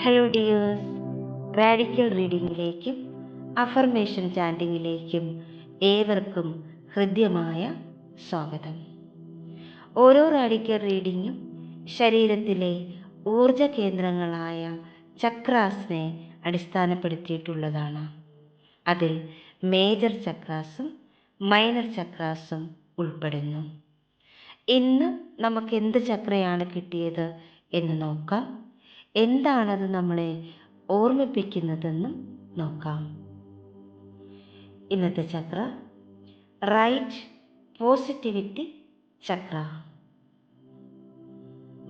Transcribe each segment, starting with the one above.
Hello dears, radical റീഡിങ്ങിലേക്കും affirmation ചാൻഡിങ്ങിലേക്കും ഏവർക്കും ഹൃദ്യമായ സ്വാഗതം. ഓരോ റാഡിക്കൽ റീഡിങ്ങും ശരീരത്തിലെ ഊർജ കേന്ദ്രങ്ങളായ ചക്രാസിനെ അടിസ്ഥാനപ്പെടുത്തിയിട്ടുള്ളതാണ്. അതിൽ മേജർ ചക്രാസും മൈനർ ചക്രാസും ഉൾപ്പെടുന്നു. ഇന്ന് നമുക്ക് എന്ത് ചക്രയാണ് കിട്ടിയത് എന്ന് നോക്കാം. എന്താണത് നമ്മളെ ഓർമ്മിപ്പിക്കുന്നതെന്നും നോക്കാം. ഇന്നത്തെ ചക്ര റൈറ്റ് പോസിറ്റിവിറ്റി ചക്ര.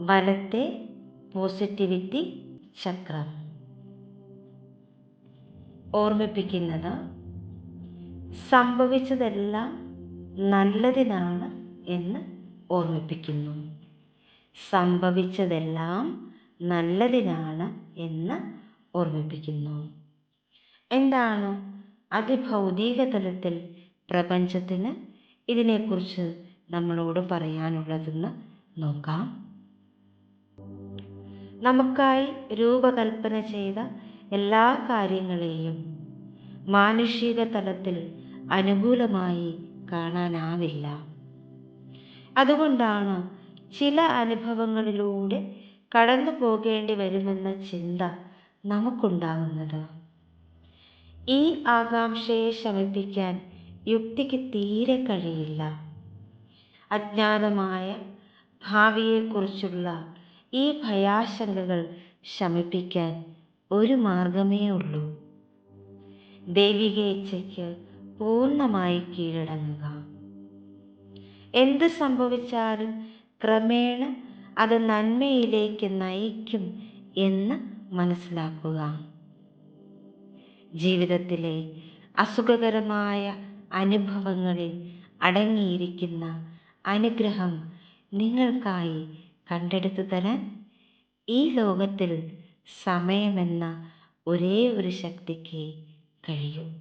വലത്തെ പോസിറ്റിവിറ്റി ചക്രം ഓർമ്മിപ്പിക്കുന്നത് സംഭവിച്ചതെല്ലാം നല്ലതിനാണ് എന്ന് ഓർമ്മിപ്പിക്കുന്നു. സംഭവിച്ചതെല്ലാം നല്ലതിനാണ് എന്ന് ഓർമ്മിപ്പിക്കുന്നു. എന്താണ് അതിഭൗതിക തലത്തിൽ പ്രപഞ്ചത്തിന് ഇതിനെക്കുറിച്ച് നമ്മളോട് പറയാനുള്ളതെന്ന് നോക്കാം. നമുക്കായി രൂപകൽപ്പന ചെയ്ത എല്ലാ കാര്യങ്ങളെയും മാനുഷിക തലത്തിൽ അനുകൂലമായി കാണാനാവില്ല. അതുകൊണ്ടാണ് ചില അനുഭവങ്ങളിലൂടെ കടന്നു പോകേണ്ടി വരുമെന്ന ചിന്ത നമുക്കുണ്ടാകുന്നത്. ഈ ആകാംക്ഷയെ ശമിപ്പിക്കാൻ യുക്തിക്ക് തീരെ കഴിയില്ല. അജ്ഞാതമായ ഭാവിയെക്കുറിച്ചുള്ള ഈ ഭയാശങ്കകൾ ശമിപ്പിക്കാൻ ഒരു മാർഗമേ ഉള്ളൂ: ദൈവിക ഇച്ഛയ്ക്ക് പൂർണ്ണമായി കീഴടങ്ങുക. എന്ത് സംഭവിച്ചാലും ക്രമേണ അത് നന്മയിലേക്ക് നയിക്കും എന്ന് മനസ്സിലാക്കുക. ജീവിതത്തിലെ അസുഖകരമായ അനുഭവങ്ങളിൽ അടങ്ങിയിരിക്കുന്ന അനുഗ്രഹം നിങ്ങൾക്കായി കണ്ടെടുത്തു തരാൻ ഈ ലോകത്തിൽ സമയമെന്ന ഒരേ ഒരു ശക്തിക്ക് കഴിയും.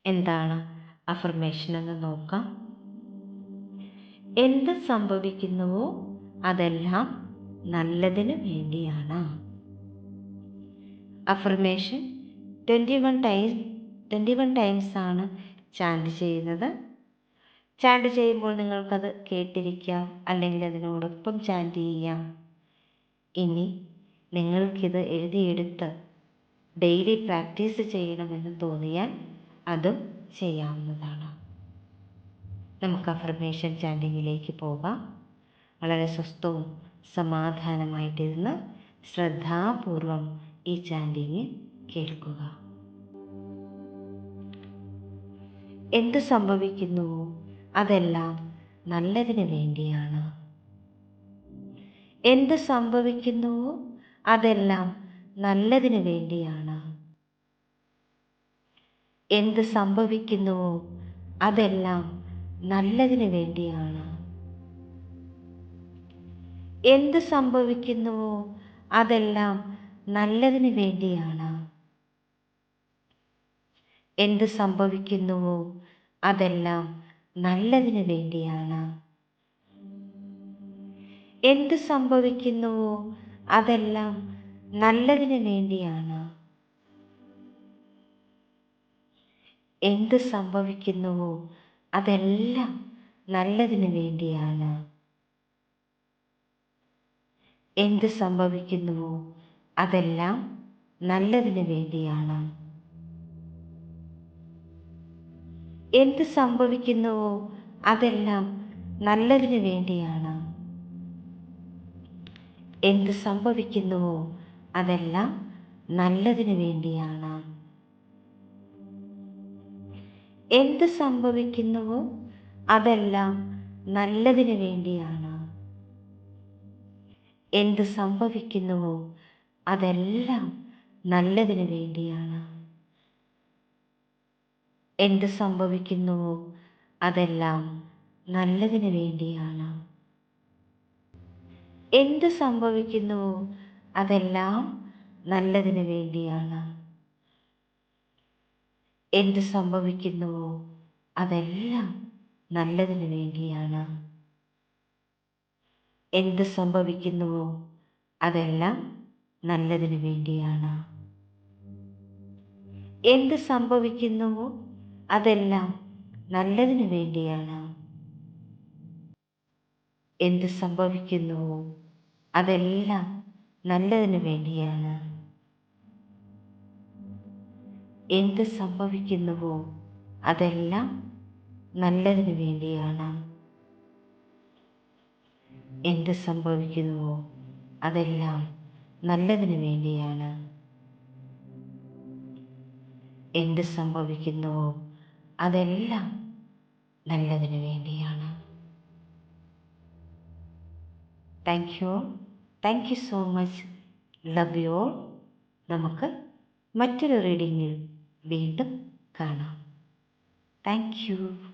എന്താണ് അഫർമേഷൻ എന്ന് നോക്കാം. എന്ത് സംഭവിക്കുന്നുവോ അതെല്ലാം നല്ലതിനു വേണ്ടിയാണ്. അഫർമേഷൻ 21 ടൈംസ് ആണ് ചാൻഡ് ചെയ്യുന്നത്. ചാൻഡ് ചെയ്യുമ്പോൾ നിങ്ങൾക്കത് കേട്ടിരിക്കാം, അല്ലെങ്കിൽ അതിനോടൊപ്പം ചാൻഡ് ചെയ്യാം. ഇനി നിങ്ങൾക്കിത് എഴുതിയെടുത്ത് ഡെയിലി പ്രാക്ടീസ് ചെയ്യണമെന്ന് തോന്നിയാൽ അതും ചെയ്യാവുന്നതാണ്. നമുക്ക് അഫർമേഷൻ ചാൻഡിങ്ങിലേക്ക് പോകാം. വളരെ സ്വസ്ഥവും സമാധാനമായിട്ടിരുന്ന് ശ്രദ്ധാപൂർവം ഈ ചാൻഡിങ് കേൾക്കുക. എന്ത് സംഭവിക്കുന്നുവോ അതെല്ലാം നല്ലതിന് വേണ്ടിയാണ്. എന്ത് സംഭവിക്കുന്നുവോ അതെല്ലാം നല്ലതിന് വേണ്ടിയാണ്. എന്ത് സംഭവിക്കുന്നുവോ അതെല്ലാം നല്ലതിന് വേണ്ടിയാണ്. എന്ത് സംഭവിക്കുന്നുവോ അതെല്ലാം നല്ലതിന് വേണ്ടിയാണ്. എന്ത് സംഭവിക്കുന്നുവോ അതെല്ലാം നല്ലതിന് വേണ്ടിയാണ്. എന്ത് സംഭവിക്കുന്നുവോ അതെല്ലാം നല്ലതിന് വേണ്ടിയാണ്. എന്ത് സംഭവിക്കുന്നുവോ അതെല്ലാം നല്ലതിന് വേണ്ടിയാണ്. എന്ത് സംഭവിക്കുന്നുവോ അതെല്ലാം നല്ലതിന് വേണ്ടിയാണ്. എന്ത് സംഭവിക്കുന്നുവോ അതെല്ലാം നല്ലതിന് വേണ്ടിയാണ്. എന്ത് സംഭവിക്കുന്നുവോ അതെല്ലാം നല്ലതിന് വേണ്ടിയാണ്. എന്ത് സംഭവിക്കുന്നുവോ അതെല്ലാം നല്ലതിന് വേണ്ടിയാണ്. എന്ത് സംഭവിക്കുന്നുവോ അതെല്ലാം നല്ലതിന് വേണ്ടിയാണ്. എന്ത് സംഭവിക്കുന്നുവോ അതെല്ലാം നല്ലതിന് വേണ്ടിയാണ്. എന്ത് സംഭവിക്കുന്നുവോ അതെല്ലാം നല്ലതിന് വേണ്ടിയാണ്. എന്ത് സംഭവിക്കുന്നുവോ അതെല്ലാം നല്ലതിന് വേണ്ടിയാണ്. എന്ത് സംഭവിക്കുന്നുവോ അതെല്ലാം നല്ലതിനു വേണ്ടിയാണ്. എന്ത് സംഭവിക്കുന്നുവോ അതെല്ലാം നല്ലതിനു വേണ്ടിയാണ്. എന്ത് സംഭവിക്കുന്നുവോ അതെല്ലാം നല്ലതിനു വേണ്ടിയാണ്. എന്ത് സംഭവിക്കുന്നുവോ അതെല്ലാം നല്ലതിനു വേണ്ടിയാണ്. എന്ത് സംഭവിക്കുന്നുവോ അതെല്ലാം നല്ലതിനു വേണ്ടിയാണ്. എന്ത് സംഭവിക്കുന്നുവോ അതെല്ലാം നല്ലതിനു വേണ്ടിയാണ്. Thank you so much. Love you all. നമുക്ക് മറ്റൊരു റീഡിങ്ങിൽ വീണ്ടും കാണാം. Thank you.